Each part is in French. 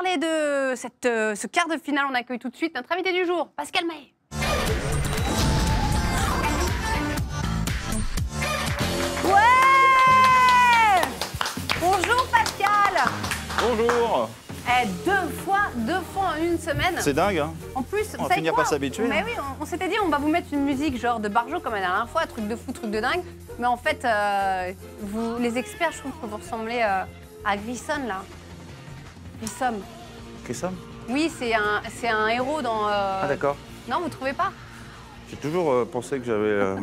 parler de ce quart de finale, on accueille tout de suite notre invité du jour, Pascal Mahé. Ouais! Bonjour Pascal. Bonjour. Deux fois en une semaine. C'est dingue, hein? En plus, on va finir par s'habituer. Mais oui, on s'était dit, on va vous mettre une musique genre de Barjo comme la dernière fois, truc de fou, truc de dingue. Mais en fait, vous, les experts, je trouve que vous ressemblez à Grissom, là. Grissom. Grissom? Oui, c'est un héros dans... Ah d'accord. Non, vous trouvez pas? J'ai toujours pensé que j'avais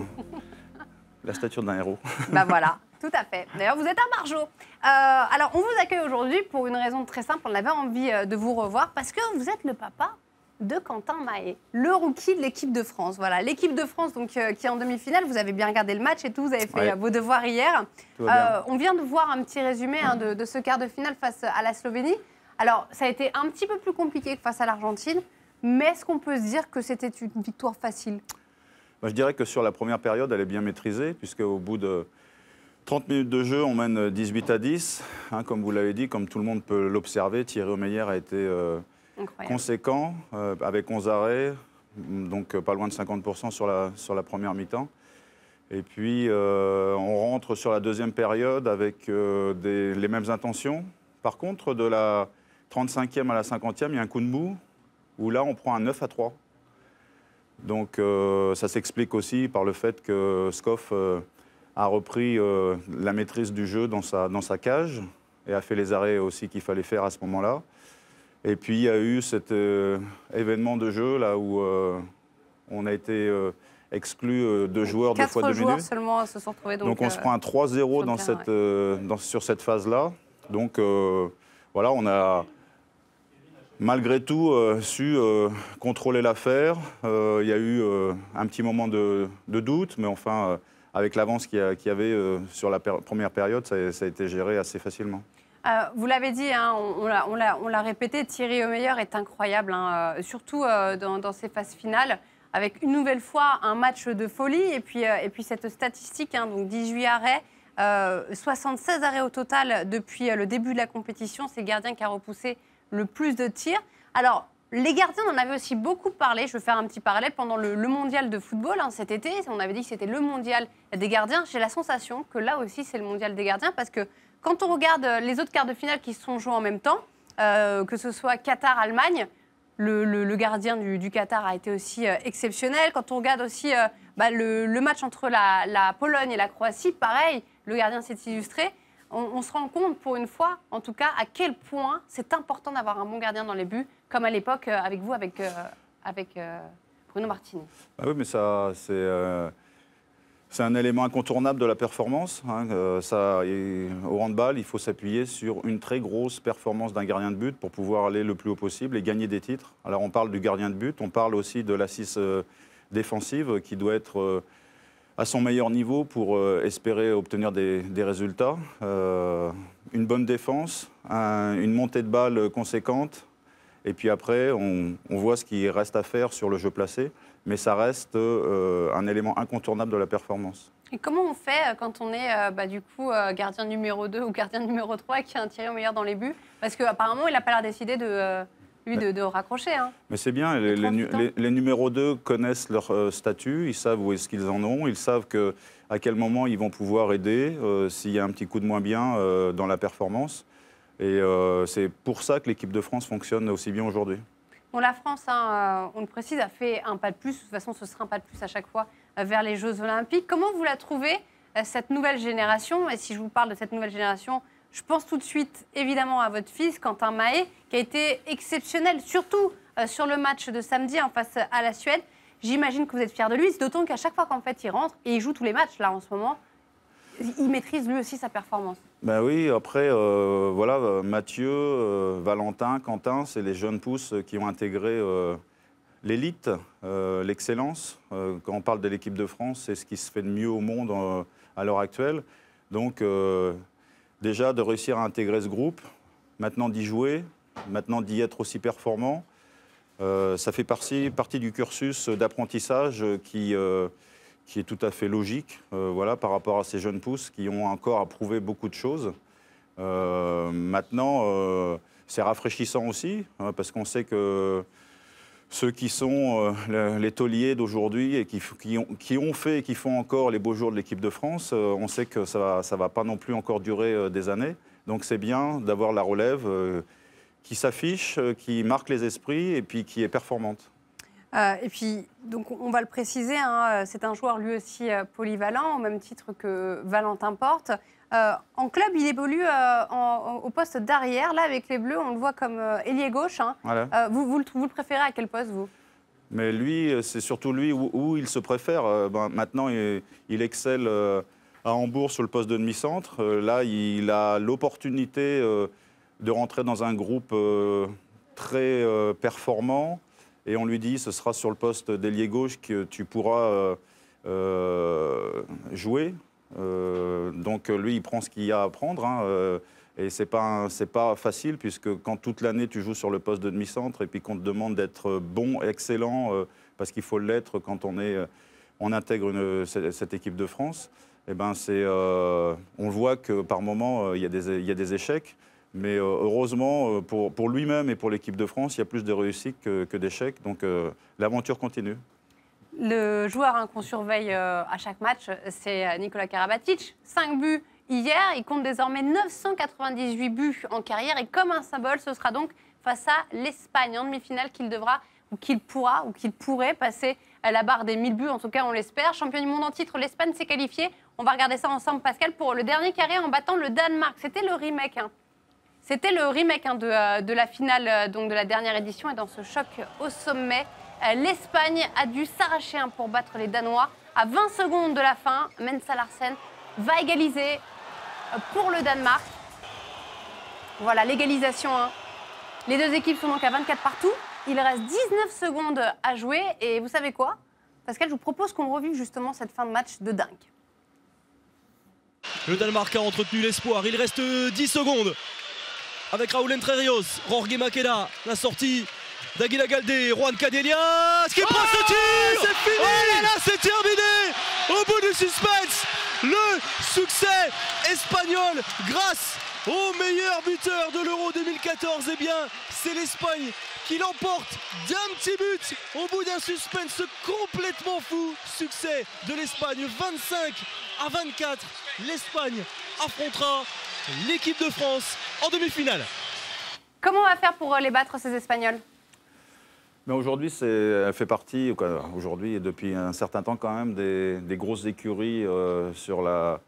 la stature d'un héros. Bah voilà, tout à fait. D'ailleurs, vous êtes un Barjo. Alors, on vous accueille aujourd'hui pour une raison très simple. On avait envie de vous revoir parce que vous êtes le papa de Quentin Mahé, le rookie de l'équipe de France. Voilà, l'équipe de France donc, qui est en demi-finale. Vous avez bien regardé le match et tout, vous avez fait vos devoirs hier. On vient de voir un petit résumé de ce quart de finale face à la Slovénie. Alors, ça a été un petit peu plus compliqué que face à l'Argentine, mais est-ce qu'on peut se dire que c'était une victoire facile? Je dirais que sur la première période, elle est bien maîtrisée, puisqu'au bout de 30 minutes de jeu, on mène 18-10. Hein, comme vous l'avez dit, comme tout le monde peut l'observer, Thierry Omeyer a été conséquent, avec 11 arrêts, donc pas loin de 50% sur la première mi-temps. Et puis, on rentre sur la deuxième période avec les mêmes intentions. Par contre, de la 35e à la 50e, il y a un coup de mou, où là, on prend un 9-3. Donc, ça s'explique aussi par le fait que Skov a repris la maîtrise du jeu dans sa cage et a fait les arrêts aussi qu'il fallait faire à ce moment-là. Et puis, il y a eu cet événement de jeu là où on a été exclu 2 joueurs 2 fois 2 minutes. 4 joueurs seulement se sont retrouvés. Donc on se prend un 3-0 sur cette phase-là. Donc, voilà, on a malgré tout su contrôler l'affaire. Il y a eu un petit moment de doute, mais enfin, avec l'avance qu'il y avait sur la première période, ça a été géré assez facilement. Vous l'avez dit, hein, on l'a répété, Thierry Omeyer est incroyable, hein, surtout dans ces phases finales, avec une nouvelle fois un match de folie et puis cette statistique, hein, donc 18 arrêts, 76 arrêts au total depuis le début de la compétition. C'est le gardien qui a repoussé le plus de tirs. Alors, les gardiens, on en avait aussi beaucoup parlé. Je vais faire un petit parallèle pendant le mondial de football, hein, cet été. On avait dit que c'était le mondial des gardiens. J'ai la sensation que là aussi, c'est le mondial des gardiens parce que quand on regarde les autres quarts de finale qui se sont joués en même temps, que ce soit Qatar-Allemagne, le gardien du Qatar a été aussi exceptionnel. Quand on regarde aussi le match entre la Pologne et la Croatie, pareil, le gardien s'est illustré. On se rend compte, pour une fois, en tout cas, à quel point c'est important d'avoir un bon gardien dans les buts, comme à l'époque avec vous, avec Bruno Martini. Ah oui, mais ça, c'est un élément incontournable de la performance. Hein. Au handball, il faut s'appuyer sur une très grosse performance d'un gardien de but pour pouvoir aller le plus haut possible et gagner des titres. Alors, on parle du gardien de but, on parle aussi de l'assise défensive qui doit être à son meilleur niveau pour espérer obtenir des résultats. Une bonne défense, une montée de balle conséquente. Et puis après, on voit ce qui reste à faire sur le jeu placé. Mais ça reste un élément incontournable de la performance. Et comment on fait quand on est du coup gardien numéro 2 ou gardien numéro 3 et qui a un Thierry Omeyer dans les buts? Parce qu'apparemment, il n'a pas l'air décidé de raccrocher. Hein. Mais c'est bien, les numéros 2 connaissent leur statut, ils savent où est-ce qu'ils en ont, ils savent à quel moment ils vont pouvoir aider s'il y a un petit coup de moins bien dans la performance. Et c'est pour ça que l'équipe de France fonctionne aussi bien aujourd'hui. Bon, la France, hein, on le précise, a fait un pas de plus. De toute façon, ce sera un pas de plus à chaque fois vers les Jeux Olympiques. Comment vous la trouvez, cette nouvelle génération? Et si je vous parle de cette nouvelle génération, je pense tout de suite, évidemment, à votre fils, Quentin Mahé, qui a été exceptionnel, surtout sur le match de samedi en face à la Suède. J'imagine que vous êtes fiers de lui, d'autant qu'à chaque fois qu'en fait, il rentre, et il joue tous les matchs, là, en ce moment, il maîtrise lui aussi sa performance. Ben oui, après, voilà, Mathieu, Valentin, Quentin, c'est les jeunes pousses qui ont intégré l'élite, l'excellence. Quand on parle de l'équipe de France, c'est ce qui se fait de mieux au monde à l'heure actuelle. Donc, déjà, de réussir à intégrer ce groupe, maintenant d'y jouer, maintenant d'y être aussi performant, ça fait partie du cursus d'apprentissage qui est tout à fait logique voilà, par rapport à ces jeunes pousses qui ont encore à prouver beaucoup de choses. Maintenant, c'est rafraîchissant aussi, hein, parce qu'on sait que ceux qui sont les tauliers d'aujourd'hui et qui ont fait et qui font encore les beaux jours de l'équipe de France, on sait que ça va pas non plus encore durer des années. Donc c'est bien d'avoir la relève qui s'affiche, qui marque les esprits et puis qui est performante. Et puis, donc, on va le préciser, hein, c'est un joueur lui aussi polyvalent, au même titre que Valentin Porte. En club, il évolue au poste d'arrière. Là, avec les Bleus, on le voit comme ailier gauche. Hein. Voilà. Vous le préférez à quel poste, vous? Mais lui, c'est surtout lui où il se préfère. Maintenant, il excelle à Hambourg sur le poste de demi-centre. Là, il a l'opportunité de rentrer dans un groupe très performant. Et on lui dit, ce sera sur le poste d'ailier gauche que tu pourras jouer. Donc lui, il prend ce qu'il y a à prendre. Hein, et c'est pas facile, puisque quand toute l'année tu joues sur le poste de demi-centre et puis qu'on te demande d'être bon, excellent, parce qu'il faut l'être quand on intègre cette équipe de France, eh ben on voit que par moments, il y a des échecs. Mais heureusement, pour lui-même et pour l'équipe de France, il y a plus de réussites que d'échecs. Donc l'aventure continue. Le joueur qu'on surveille à chaque match, c'est Nikola Karabatic. 5 buts hier, il compte désormais 998 buts en carrière. Et comme un symbole, ce sera donc face à l'Espagne en demi-finale qu'il devra, ou qu'il pourra, ou qu'il pourrait passer à la barre des 1000 buts. En tout cas, on l'espère. Champion du monde en titre, l'Espagne s'est qualifiée. On va regarder ça ensemble, Pascal, pour le dernier carré en battant le Danemark. C'était le remake. Hein. C'était le remake de la finale donc de la dernière édition. Et dans ce choc au sommet, l'Espagne a dû s'arracher pour battre les Danois. À 20 secondes de la fin, Mensa Larsen va égaliser pour le Danemark. Voilà, l'égalisation. Hein. Les deux équipes sont donc à 24 partout. Il reste 19 secondes à jouer. Et vous savez quoi, Pascal, je vous propose qu'on revive justement cette fin de match de dingue. Le Danemark a entretenu l'espoir. Il reste 10 secondes. Avec Raúl Entre Ríos, Jorge Makeda, la sortie d'Aguila Galdé, Juan Cadellas qui prend ce tir. C'est fini. Oh là là, c'est terminé. Au bout du suspense, le succès espagnol grâce au meilleur buteur de l'Euro 2014. Eh bien, c'est l'Espagne qui l'emporte d'un petit but au bout d'un suspense complètement fou. Succès de l'Espagne, 25-24. L'Espagne affrontera l'équipe de France en demi-finale. Comment on va faire pour les battre, ces Espagnols? Mais aujourd'hui, elle fait partie, aujourd'hui et depuis un certain temps quand même, des grosses écuries sur la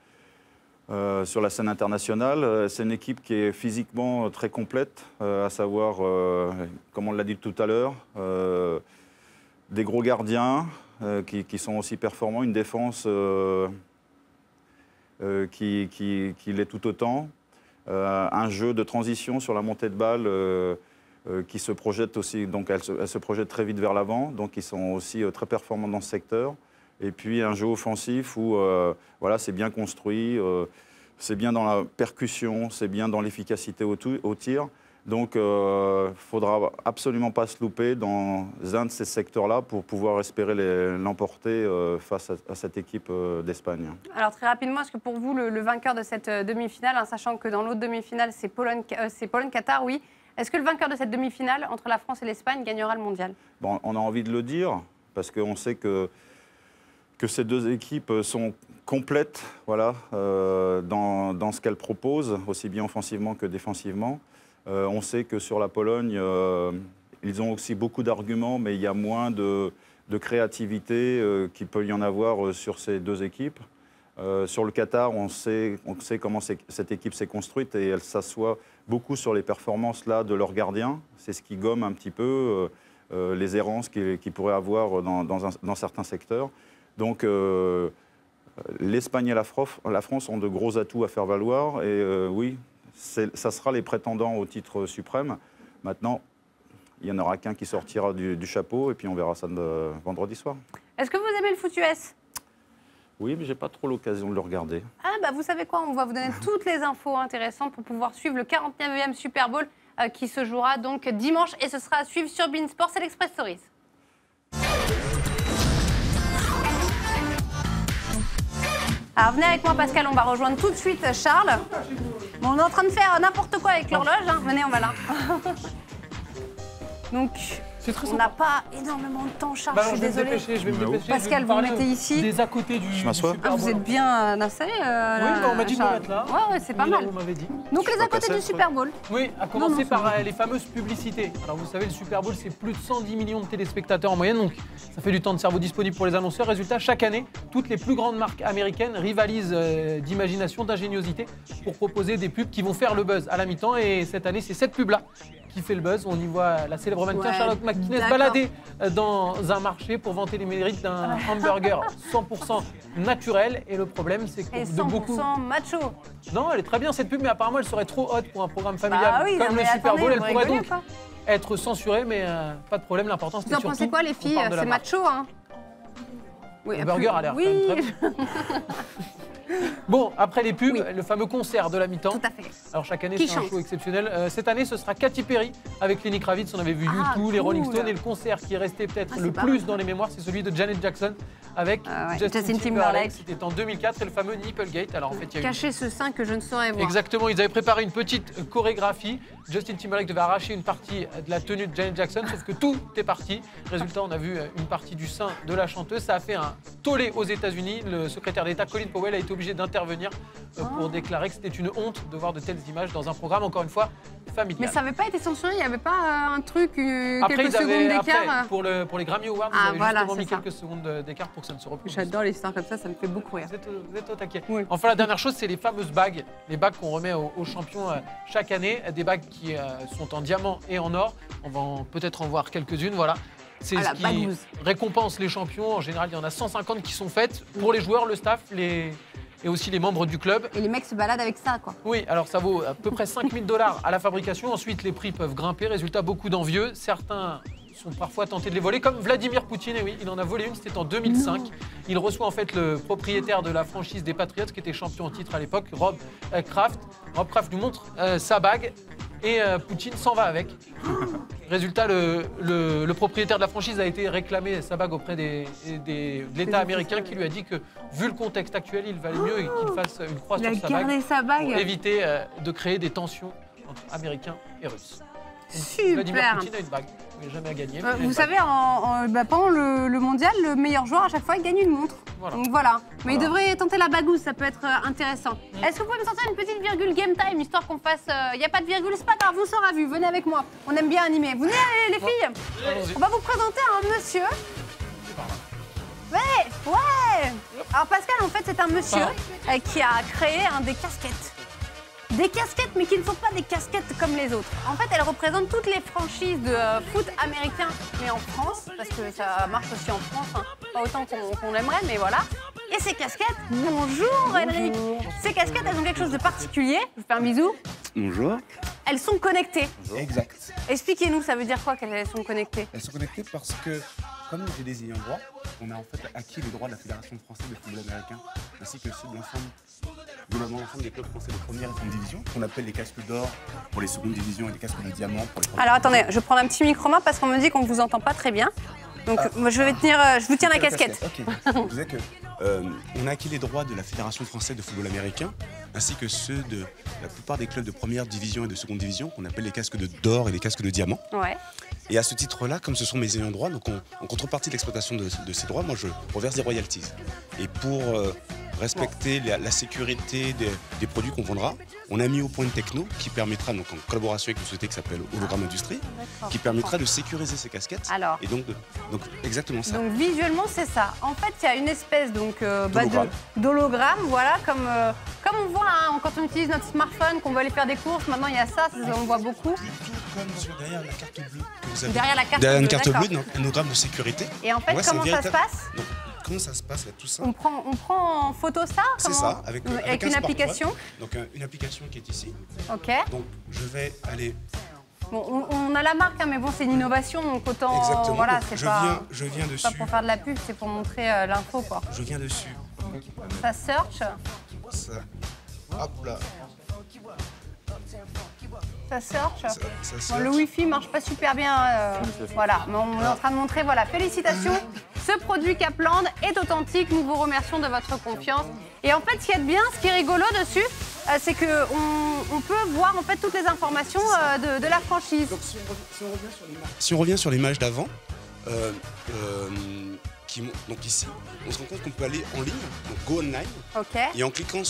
scène internationale. C'est une équipe qui est physiquement très complète, à savoir, comme on l'a dit tout à l'heure, des gros gardiens qui sont aussi performants, une défense qui l'est tout autant, un jeu de transition sur la montée de balle qui se projette aussi, donc elle se projette très vite vers l'avant, donc ils sont aussi très performants dans ce secteur. Et puis un jeu offensif où voilà, c'est bien construit, c'est bien dans la percussion, c'est bien dans l'efficacité au tir. Donc il ne faudra absolument pas se louper dans un de ces secteurs-là pour pouvoir espérer l'emporter face à cette équipe d'Espagne. Alors très rapidement, est-ce que pour vous, le vainqueur de cette demi-finale, hein, sachant que dans l'autre demi-finale, c'est Pologne-Qatar, oui, est-ce que le vainqueur de cette demi-finale entre la France et l'Espagne gagnera le mondial? Bon, on a envie de le dire, parce qu'on sait que ces deux équipes sont complètes voilà, dans ce qu'elles proposent, aussi bien offensivement que défensivement. On sait que sur la Pologne, ils ont aussi beaucoup d'arguments, mais il y a moins de créativité qu'il peut y en avoir sur ces deux équipes. Sur le Qatar, on sait comment cette équipe s'est construite et elle s'assoit beaucoup sur les performances là, de leurs gardiens. C'est ce qui gomme un petit peu les errances qu'ils pourraient avoir dans certains secteurs. Donc l'Espagne et la France ont de gros atouts à faire valoir et oui, ça sera les prétendants au titre suprême. Maintenant, il n'y en aura qu'un qui sortira du chapeau et puis on verra ça vendredi soir. Est-ce que vous aimez le foot US? Oui, mais je n'ai pas trop l'occasion de le regarder. Ah bah vous savez quoi, on va vous donner toutes les infos intéressantes pour pouvoir suivre le 49e Super Bowl qui se jouera donc dimanche et ce sera à suivre sur beIN Sport, c'est l'Express Stories. Alors venez avec moi Pascal, on va rejoindre tout de suite Charles. Bon, on est en train de faire n'importe quoi avec l'horloge, hein. Venez, on va là. Donc, on n'a pas énormément de temps, Charles, je suis désolée. Je vais me dépêcher. Pascal, vous mettez ici. Des à côté du Super Bowl. Ah, vous êtes bien installé Oui, on m'a dit de me mettre là. Ouais, c'est pas mal. Vous m'avez dit. Donc les à côté du Super Bowl. Oui, à commencer par les fameuses publicités. Alors vous savez, le Super Bowl, c'est plus de 110 millions de téléspectateurs en moyenne, donc ça fait du temps de cerveau disponible pour les annonceurs. Résultat, chaque année, toutes les plus grandes marques américaines rivalisent d'imagination, d'ingéniosité pour proposer des pubs qui vont faire le buzz à la mi-temps. Et cette année, c'est cette pub-là qui fait le buzz. On y voit la célèbre mannequin Charlotte McGuinness balader dans un marché pour vanter les mérites d'un hamburger 100% naturel. Et le problème, c'est que de beaucoup... 100% macho. Non, elle est très bien cette pub, mais apparemment, elle serait trop haute pour un programme familial oui, comme le Super Bowl. Elle pourrait donc pas. être censurée, mais pas de problème. L'important, c'était surtout... Vous en pensez quoi, les filles? C'est macho, hein? Oui, le burger a l'air quand même très bien. Bon, après les pubs, le fameux concert de la mi-temps. Tout à fait. Alors chaque année, c'est un show exceptionnel. Cette année, ce sera Katy Perry avec Lenny Kravitz. On avait vu U2, les Rolling Stones. Et le concert qui est resté peut-être le plus dans les mémoires, c'est celui de Janet Jackson avec Justin Timberlake. C'était en 2004 et le fameux Nipplegate. Alors en fait, il y a cacher ce sein que je ne saurais voir. Exactement, ils avaient préparé une petite chorégraphie. Justin Timberlake devait arracher une partie de la tenue de Janet Jackson, sauf que tout est parti. Résultat, on a vu une partie du sein de la chanteuse. Ça a fait un tollé aux États-Unis. Le secrétaire d'État Colin Powell a été obligé d'intervenir pour déclarer que c'était une honte de voir de telles images dans un programme, encore une fois, familial. Mais ça n'avait pas été censuré, il n'y avait pas un truc, après, quelques secondes d'écart. Pour les Grammy Awards, ils avaient justement mis quelques secondes d'écart pour que ça ne se reproduise. J'adore les histoires comme ça me fait beaucoup rire. Vous êtes au taquet. Oui. Enfin, la dernière chose, c'est les fameuses bagues. Les bagues qu'on remet aux champions chaque année. Des bagues qui sont en diamant et en or. On va peut-être en voir quelques-unes, voilà. C'est ce qui récompense les champions. En général, il y en a 150 qui sont faites pour les joueurs, le staff, et aussi les membres du club. Et les mecs se baladent avec ça, quoi. Oui, alors ça vaut à peu près 5 000 $ à la fabrication. Ensuite, les prix peuvent grimper. Résultat, beaucoup d'envieux. Certains sont parfois tentés de les voler, comme Vladimir Poutine. Et oui, il en a volé une, c'était en 2005. Il reçoit en fait le propriétaire de la franchise des Patriots, qui était champion en titre à l'époque, Rob Kraft. Rob Kraft lui montre sa bague et Poutine s'en va avec. Résultat, le propriétaire de la franchise a été réclamé sa bague auprès de l'État américain, qui lui a dit que, vu le contexte actuel, il valait mieux qu'il fasse une croix sur sa bague pour éviter de créer des tensions entre Américains et Russes. Super. Vladimir Poutine a une bague, il n'a jamais gagné. Vous savez, pendant le mondial, le meilleur joueur, à chaque fois, il gagne une montre. Voilà. Donc voilà. Mais il devrait tenter la bagousse, ça peut être intéressant. Est-ce que vous pouvez me sortir une petite virgule game time, histoire qu'on fasse... Il n'y a pas de virgule, c'est pas grave, on sera vu. Venez avec moi, on aime bien animer. Venez les filles, on va vous présenter un monsieur. Ouais. Alors Pascal, en fait, c'est un monsieur qui a créé des casquettes. Des casquettes, mais qui ne sont pas des casquettes comme les autres. En fait, elles représentent toutes les franchises de foot américain, mais en France, parce que ça marche aussi en France, hein. Pas autant qu'on l'aimerait, mais voilà. Et ces casquettes, bonjour Elric. Ces casquettes, elles ont quelque chose de particulier. Je vous fais un bisou. Bonjour. Elles sont connectées. Bonjour. Exact. Expliquez-nous, ça veut dire quoi qu'elles sont connectées? Elles sont connectées parce que, comme j'ai des ayants droit, on a en fait acquis les droits de la Fédération française de football américain, ainsi que ceux de l'ensemble des clubs français de première et seconde division, qu'on appelle les casques d'or pour les secondes divisions et les casques de diamant pour les premières. Alors attendez, je prends un petit micro-main parce qu'on me dit qu'on ne vous entend pas très bien. Donc moi, je vous tiens la casquette. Ok. Je disais que on a acquis les droits de la Fédération française de football américain, ainsi que ceux de la plupart des clubs de première division et de seconde division, qu'on appelle les casques d'or et les casques de diamant. Ouais. Et à ce titre-là, comme ce sont mes ayants droit, donc en contrepartie de l'exploitation de ces droits, moi je reverse des royalties. Et pour respecter la sécurité des produits qu'on vendra, on a mis au point une techno qui permettra, donc en collaboration avec une société qui s'appelle Hologram Industrie, qui permettra de sécuriser ces casquettes. Alors. Et donc exactement ça. Donc visuellement c'est ça. En fait il y a une espèce d'hologramme, voilà, comme on voit hein, quand on utilise notre smartphone, qu'on veut aller faire des courses. Maintenant il y a ça, on voit beaucoup. Comme derrière la carte bleue que vous avez. Derrière la carte derrière bleue, une carte bleue, un hologramme de sécurité. Et en fait comment ça se passe? Donc, comment ça se passe là, tout ça? On prend en photo ça? C'est ça, avec une application. Donc une application qui est ici. Ok. Donc je vais aller. Bon, on a la marque, hein, mais bon, c'est une innovation, donc autant. Exactement. Voilà, c'est pas. Je viens dessus. Pas pour faire de la pub, c'est pour montrer l'info, quoi. Je viens dessus. Ça search. Ça. Hop là. Ça search. Ça bon, le Wi-Fi marche pas super bien, voilà. Mais on est en train de montrer, voilà. Félicitations. Ce produit Capland est authentique. Nous vous remercions de votre confiance. Et en fait, ce qui est bien, ce qui est rigolo dessus, c'est qu'on peut voir en fait toutes les informations de la franchise. Donc, si on revient sur l'image d'avant, donc ici, on se rend compte qu'on peut aller en ligne, donc go online, et en cliquant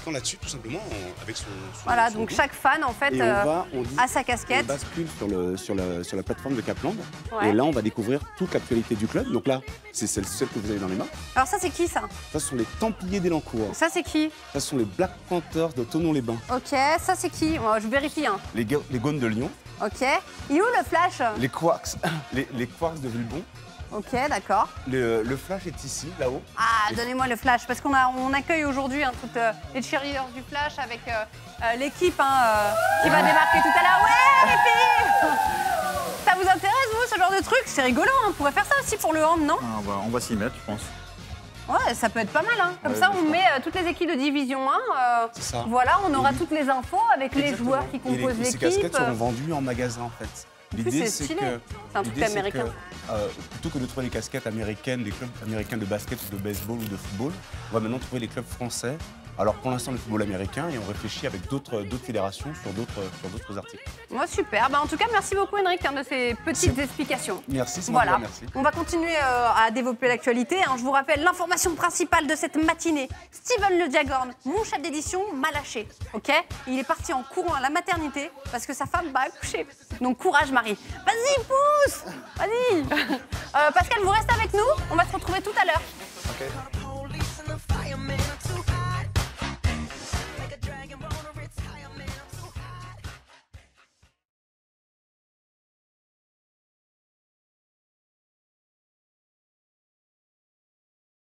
là-dessus, tout simplement, avec son voilà, son donc dos, chaque fan en fait a sa casquette. On bascule sur la plateforme de Capland, Ouais. et là on va découvrir toute l'actualité du club. Donc là, c'est celle que vous avez dans les mains. Alors ça, c'est qui ça? Ça, ce sont les Templiers d'Elancourt. Ça, c'est qui? Ça, ce sont les Black Panthers de Thonon-les-Bains. Ok, ça, c'est qui? Je vérifie. Hein. Les Gaunes de Lyon. Ok. Il est où le flash? Les Quarks, les Quarks de Villebon. Ok, d'accord. Le flash est ici, là-haut. Ah, donnez-moi le flash, parce qu'on accueille aujourd'hui toutes les cheerleaders du flash avec l'équipe qui va débarquer tout à l'heure. Ouais, les filles! Ça vous intéresse, vous, ce genre de truc? C'est rigolo, hein. On pourrait faire ça aussi pour le hand, non? On va s'y mettre, je pense. Ouais, ça peut être pas mal, hein. Comme Ouais, ça, je on met toutes les équipes de Division 1. C'est ça. Voilà, on aura toutes les infos avec les joueurs qui composent Ces l'équipe. casquettes seront vendues en magasin, en fait. L'idée, c'est stylé. C'est un truc américain. Plutôt que de trouver les casquettes américaines, des clubs américains de basket ou de baseball ou de football, on va maintenant trouver les clubs français. Alors pour l'instant le football américain, et on réfléchit avec d'autres fédérations sur d'autres articles. Moi, super. En tout cas, merci beaucoup, Henrik, de ces petites explications. Merci, c'est voilà. moi, merci. On va continuer à développer l'actualité. Je vous rappelle l'information principale de cette matinée. Steven Le Diagorn, mon chef d'édition, m'a lâché. Ok? Il est parti en courant à la maternité parce que sa femme va accoucher. Donc courage, Marie. Vas-y, pousse! Vas-y! Pascal, vous restez avec nous. On va se retrouver tout à l'heure. Ok.